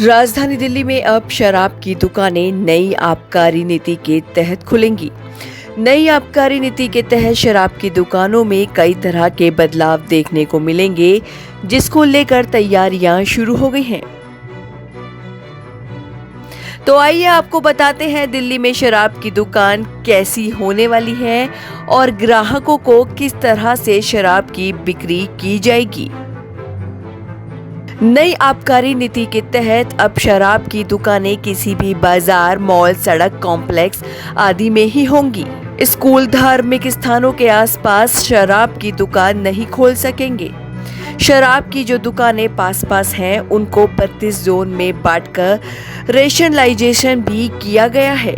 राजधानी दिल्ली में अब शराब की दुकानें नई आबकारी नीति के तहत खुलेंगी। नई आबकारी नीति के तहत शराब की दुकानों में कई तरह के बदलाव देखने को मिलेंगे, जिसको लेकर तैयारियां शुरू हो गई हैं। तो आइए आपको बताते हैं दिल्ली में शराब की दुकान कैसी होने वाली है और ग्राहकों को किस तरह से शराब की बिक्री की जाएगी। नई आबकारी नीति के तहत अब शराब की दुकानें किसी भी बाजार, मॉल, सड़क कॉम्प्लेक्स आदि में ही होंगी। स्कूल, धार्मिक स्थानों के आसपास शराब की दुकान नहीं खोल सकेंगे। शराब की जो दुकानें पास हैं, उनको 32 जोन में बांटकर रेशनलाइजेशन भी किया गया है।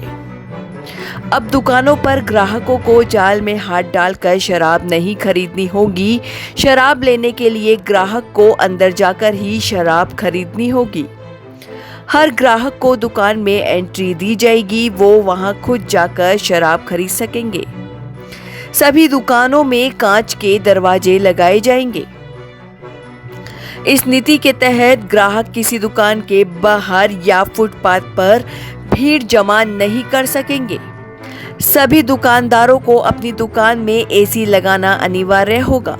अब दुकानों पर ग्राहकों को जाल में हाथ डालकर शराब नहीं खरीदनी होगी। शराब लेने के लिए ग्राहक को अंदर जाकर ही शराब खरीदनी होगी। हर ग्राहक को दुकान में एंट्री दी जाएगी, वो वहां खुद जाकर शराब खरीद सकेंगे। सभी दुकानों में कांच के दरवाजे लगाए जाएंगे। इस नीति के तहत ग्राहक किसी दुकान के बाहर या फुटपाथ पर भीड़ जमा नहीं कर सकेंगे। सभी दुकानदारों को अपनी दुकान में एसी लगाना अनिवार्य होगा।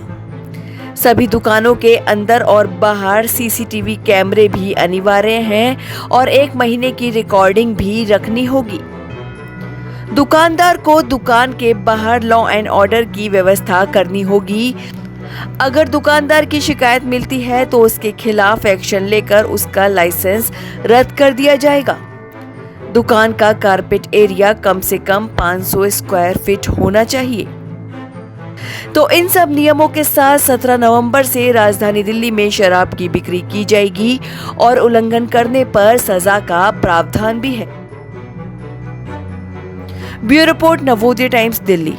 सभी दुकानों के अंदर और बाहर सीसीटीवी कैमरे भी अनिवार्य हैं और 1 महीने की रिकॉर्डिंग भी रखनी होगी। दुकानदार को दुकान के बाहर लॉ एंड ऑर्डर की व्यवस्था करनी होगी। अगर दुकानदार की शिकायत मिलती है तो उसके खिलाफ एक्शन लेकर उसका लाइसेंस रद्द कर दिया जाएगा। दुकान का कारपेट एरिया कम से कम 500 स्क्वायर फीट होना चाहिए। तो इन सब नियमों के साथ 17 नवंबर से राजधानी दिल्ली में शराब की बिक्री की जाएगी और उल्लंघन करने पर सजा का प्रावधान भी है। Bureau report, Navodaya times, Delhi.